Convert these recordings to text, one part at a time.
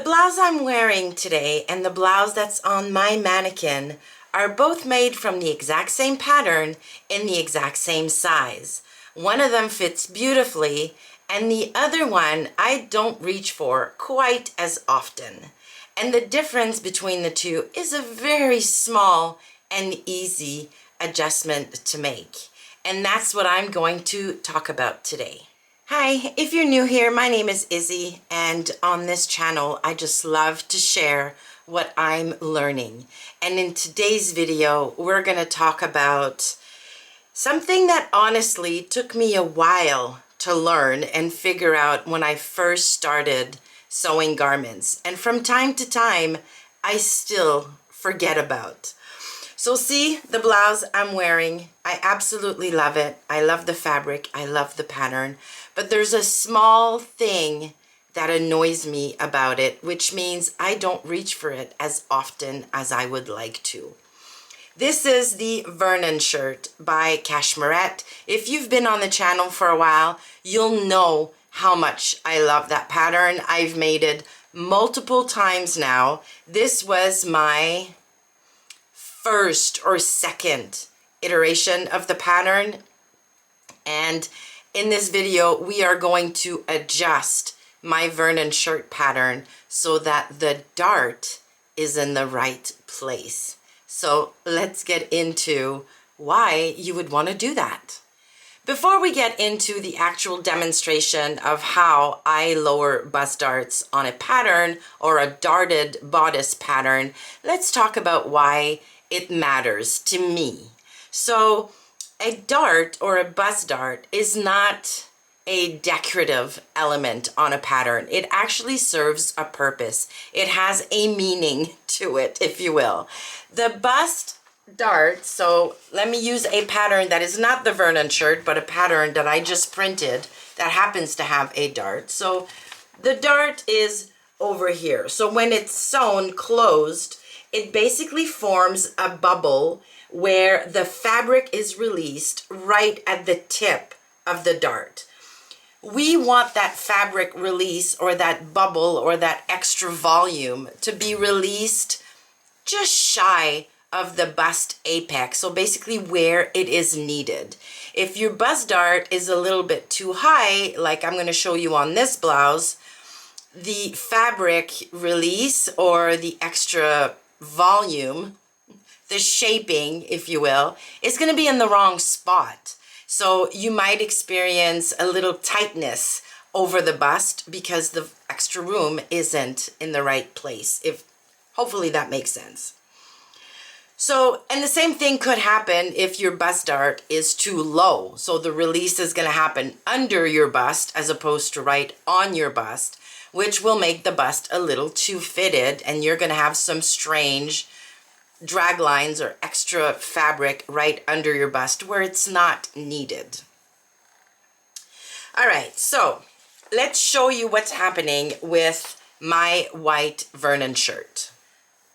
blouse I'm wearing today and the blouse that's on my mannequin are both made from the exact same pattern in the exact same size. One of them fits beautifully and the other one I don't reach for quite as often. And the difference between the two is a very small and easy adjustment to make. And that's what I'm going to talk about today. Hi, if you're new here, my name is Izzy, and on this channel, I just love to share what I'm learning. And in today's video, we're gonna talk about something that honestly took me a while to learn and figure out when I first started sewing garments. And from time to time, I still forget about. So see the blouse I'm wearing. I absolutely love it. I love the fabric. I love the pattern. But there's a small thing that annoys me about it, which means I don't reach for it as often as I would like to. This is the Vernon Shirt by Cashmerette. If you've been on the channel for a while, you'll know how much I love that pattern. I've made it multiple times now. This was my first or second iteration of the pattern, and in this video we are going to adjust my Vernon Shirt pattern so that the dart is in the right place. So let's get into why you would want to do that. Before we get into the actual demonstration of how I lower bust darts on a pattern or a darted bodice pattern, let's talk about why it matters to me. So a dart or a bust dart is not a decorative element on a pattern. It actually serves a purpose. It has a meaning to it, if you will. The bust dart, so let me use a pattern that is not the Vernon Shirt, but a pattern that I just printed that happens to have a dart. So the dart is over here. So when it's sewn closed, it basically forms a bubble where the fabric is released right at the tip of the dart. We want that fabric release or that bubble or that extra volume to be released just shy of the bust apex, so basically where it is needed. If your bust dart is a little bit too high, like I'm going to show you on this blouse, the fabric release or the extra volume, the shaping, if you will, is going to be in the wrong spot. So you might experience a little tightness over the bust because the extra room isn't in the right place. Hopefully that makes sense. So, and the same thing could happen if your bust dart is too low. So the release is going to happen under your bust as opposed to right on your bust, which will make the bust a little too fitted, and you're going to have some strange drag lines or extra fabric right under your bust where it's not needed. All right, so let's show you what's happening with my white Vernon Shirt.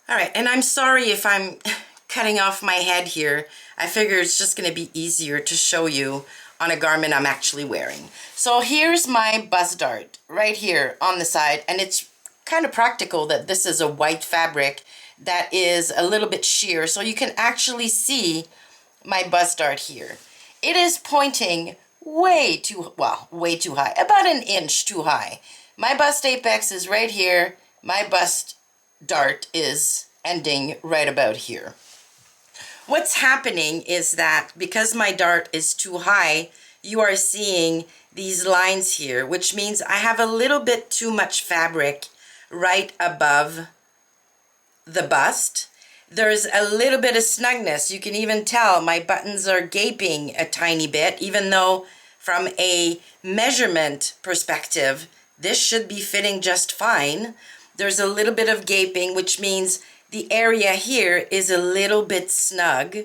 All right, and I'm sorry if I'm cutting off my head here. I figure it's just going to be easier to show you on a garment I'm actually wearing. So here's my bust dart right here on the side, and it's kind of practical that this is a white fabric that is a little bit sheer, so you can actually see my bust dart here. It is pointing way too high, about an inch too high. My bust apex is right here. My bust dart is ending right about here. What's happening is that because my dart is too high, you are seeing these lines here, which means I have a little bit too much fabric right above the bust. There's a little bit of snugness. You can even tell my buttons are gaping a tiny bit, even though from a measurement perspective, this should be fitting just fine. There's a little bit of gaping, which means the area here is a little bit snug,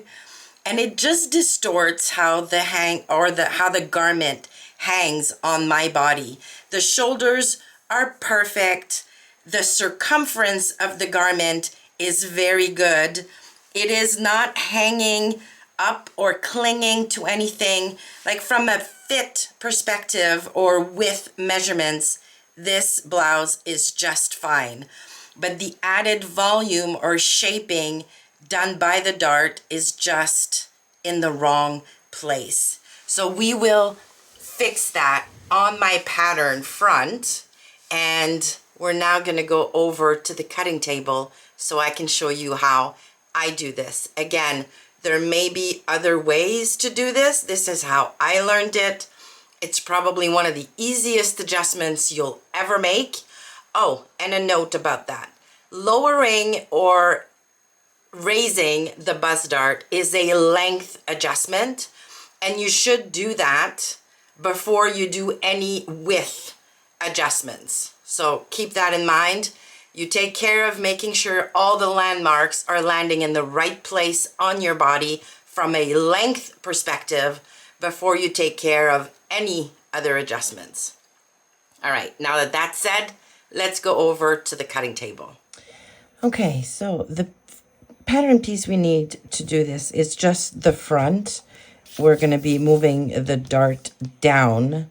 and it just distorts how the garment hangs on my body. The shoulders are perfect. The circumference of the garment is very good. It is not hanging up or clinging to anything. Like from a fit perspective or width measurements, this blouse is just fine. But the added volume or shaping done by the dart is just in the wrong place. So we will fix that on my pattern front, and we're now going to go over to the cutting table so I can show you how I do this. Again, there may be other ways to do this. This is how I learned it. It's probably one of the easiest adjustments you'll ever make. Oh, and a note about that. Lowering or raising the buzz dart is a length adjustment, and you should do that before you do any width adjustments. So keep that in mind. You take care of making sure all the landmarks are landing in the right place on your body from a length perspective before you take care of any other adjustments. All right, now that that's said, let's go over to the cutting table. Okay, so the pattern piece we need to do this is just the front. We're going to be moving the dart down.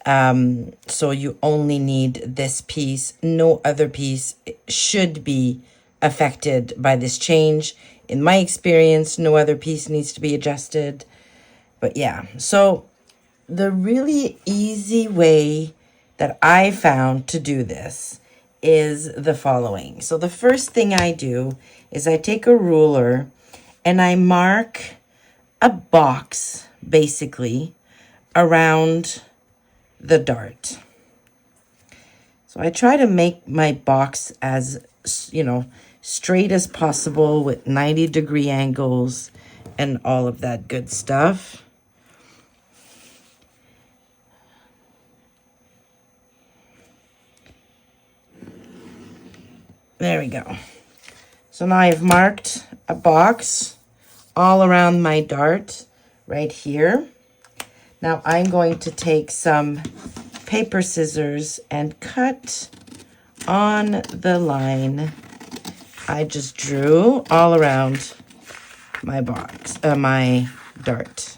So you only need this piece. No other piece should be affected by this change. In my experience, no other piece needs to be adjusted. But yeah, so the really easy way that I found to do this is the following. So the first thing I do is I take a ruler and I mark a box, basically, around the dart. So I try to make my box as, straight as possible with 90-degree angles and all of that good stuff. There we go. So now I've marked a box all around my dart right here. Now I'm going to take some paper scissors and cut on the line I just drew all around my box, my dart.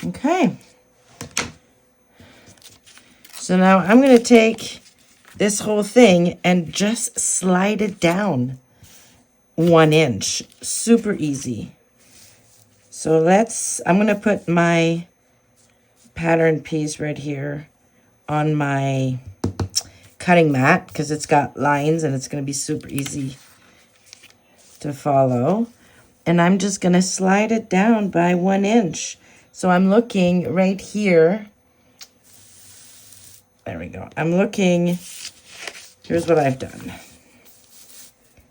Okay. So now I'm going to take this whole thing and just slide it down 1 inch. Super easy. So I'm going to put my pattern piece right here on my cutting mat because it's got lines and it's going to be super easy to follow. And I'm just going to slide it down by 1 inch. So I'm looking right here. There we go. I'm looking, here's what I've done.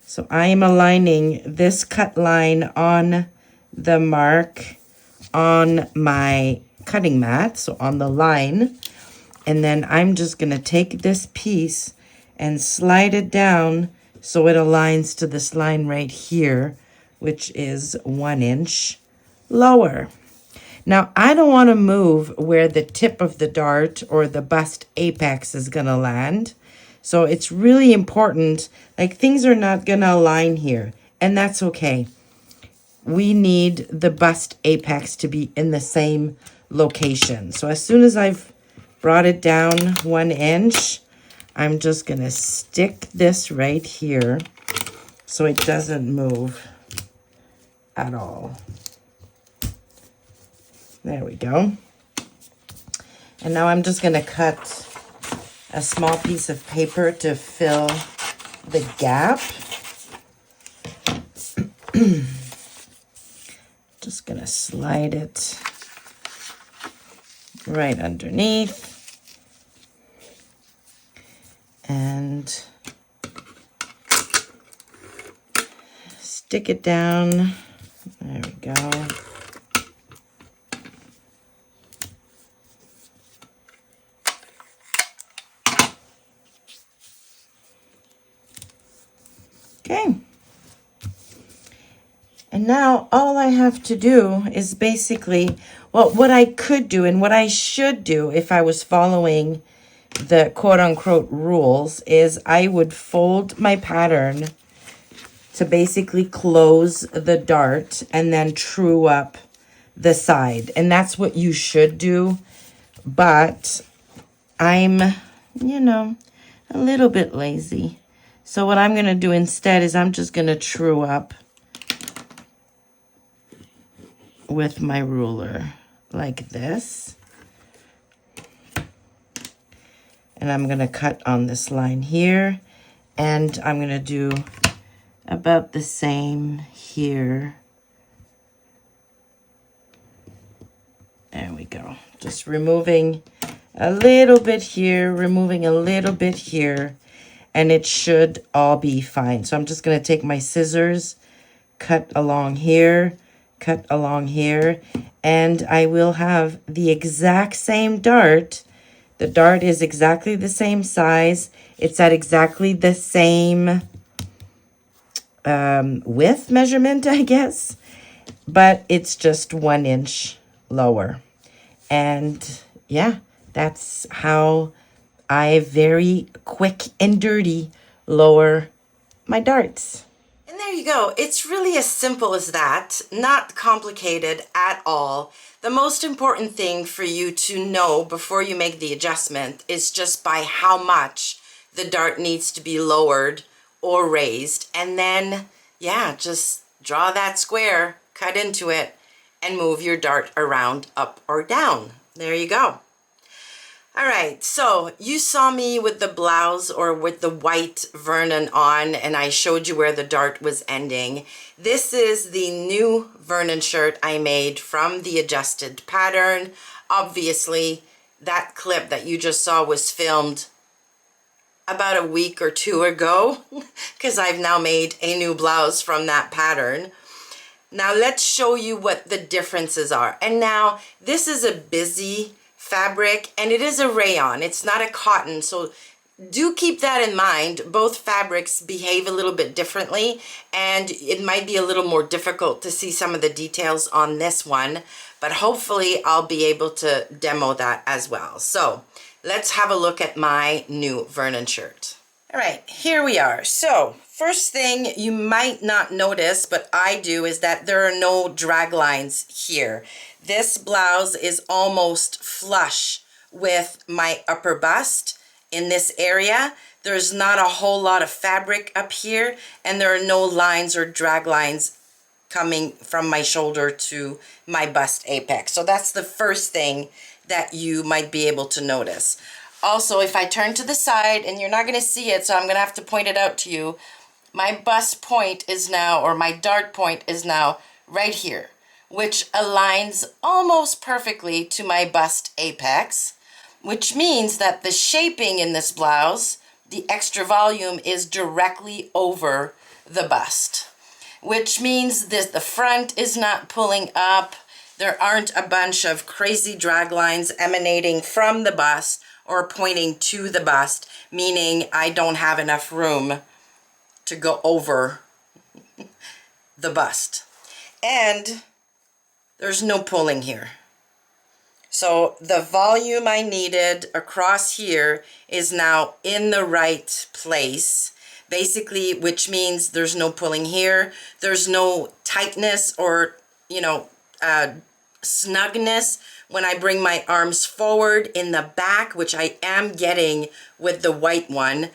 So I am aligning this cut line on the mark on my cutting mat, so on the line. And then I'm just going to take this piece and slide it down so it aligns to this line right here, which is 1 inch lower. Now, I don't want to move where the tip of the dart or the bust apex is going to land. So it's really important, like things are not going to align here, and that's okay. We need the bust apex to be in the same location. So as soon as I've brought it down 1 inch, I'm just going to stick this right here so it doesn't move at all. There we go. And now I'm just going to cut a small piece of paper to fill the gap. Just going to slide it right underneath. And stick it down. There we go. Okay. And now all I have to do is basically, well, what I could do and what I should do if I was following the quote-unquote rules is I would fold my pattern to basically close the dart and then true up the side. And that's what you should do. But I'm, you know, a little bit lazy. So what I'm going to do instead is I'm just going to true up with my ruler like this. And I'm going to cut on this line here. And I'm going to do about the same here. There we go. Just removing a little bit here, removing a little bit here, and it should all be fine. So I'm just going to take my scissors, cut along here, and I will have the exact same dart. The dart is exactly the same size. It's at exactly the same width measurement, I guess, but it's just 1 inch lower. And yeah, that's how I very quick and dirty lower my darts. And there you go. It's really as simple as that, not complicated at all. The most important thing for you to know before you make the adjustment is just by how much the dart needs to be lowered or raised. And then, yeah, just draw that square, cut into it, and move your dart around up or down. There you go. All right, so you saw me with the blouse or with the white Vernon on, and I showed you where the dart was ending. This is the new Vernon shirt I made from the adjusted pattern. Obviously, that clip that you just saw was filmed about a week or two ago because I've now made a new blouse from that pattern. Now let's show you what the differences are. And now this is a busy fabric and it is a rayon. It's not a cotton. So do keep that in mind. Both fabrics behave a little bit differently and it might be a little more difficult to see some of the details on this one, but hopefully I'll be able to demo that as well. So let's have a look at my new Vernon shirt. All right, here we are. So first thing you might not notice, but I do, is that there are no drag lines here. This blouse is almost flush with my upper bust in this area. There's not a whole lot of fabric up here, and there are no lines or drag lines coming from my shoulder to my bust apex. So that's the first thing that you might be able to notice. Also, if I turn to the side, and you're not going to see it, so I'm going to have to point it out to you, my bust point is now, or my dart point is now right here, which aligns almost perfectly to my bust apex, which means that the shaping in this blouse, the extra volume, is directly over the bust, which means that the front is not pulling up. There aren't a bunch of crazy drag lines emanating from the bust or pointing to the bust, meaning I don't have enough room to go over the bust. And there's no pulling here. So the volume I needed across here is now in the right place, basically, which means there's no pulling here. There's no tightness or, snugness when I bring my arms forward in the back, which I am getting with the white one.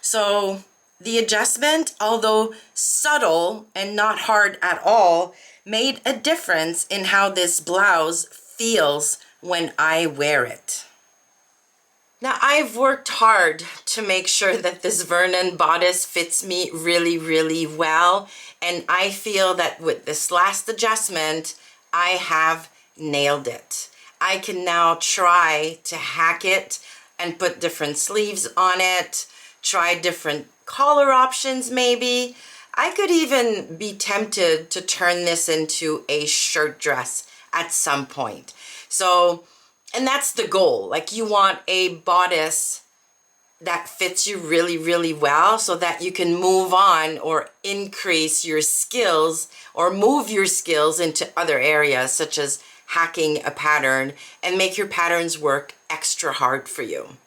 So the adjustment, although subtle and not hard at all, made a difference in how this blouse feels when I wear it. Now, I've worked hard to make sure that this Vernon bodice fits me really, really well. And I feel that with this last adjustment, I have nailed it. I can now try to hack it and put different sleeves on it, try different collar options maybe. I could even be tempted to turn this into a shirt dress at some point. So, and that's the goal. Like, you want a bodice that fits you really, really well so that you can move on or increase your skills or move your skills into other areas, such as hacking a pattern, and make your patterns work extra hard for you.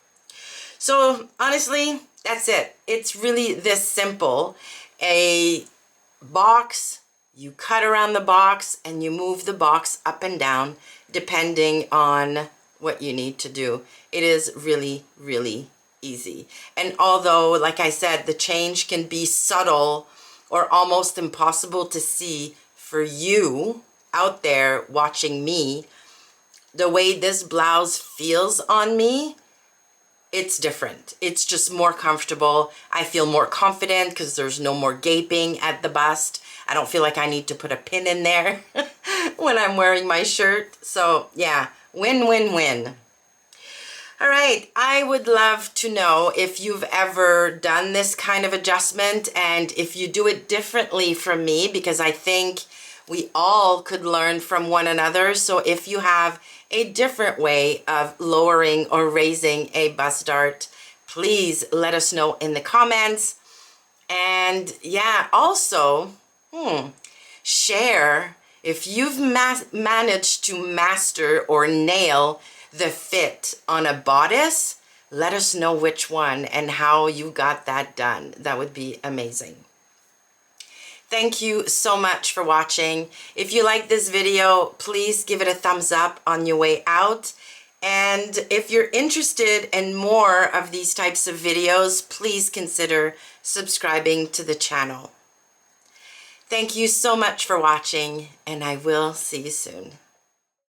So honestly, that's it. It's really this simple. A box, you cut around the box and you move the box up and down depending on what you need to do. It is really, really easy. And although, like I said, the change can be subtle or almost impossible to see for you out there watching me, the way this blouse feels on me, it's different. It's just more comfortable. I feel more confident because there's no more gaping at the bust. I don't feel like I need to put a pin in there when I'm wearing my shirt. So yeah, win, win, win. All right, I would love to know if you've ever done this kind of adjustment and if you do it differently from me, because I think we all could learn from one another. So if you have a different way of lowering or raising a bust dart, please let us know in the comments. And yeah, also, share if you've managed to master or nail the fit on a bodice. Let us know which one and how you got that done. That would be amazing. Thank you so much for watching. If you like this video, please give it a thumbs up on your way out. And if you're interested in more of these types of videos, please consider subscribing to the channel. Thank you so much for watching, and I will see you soon.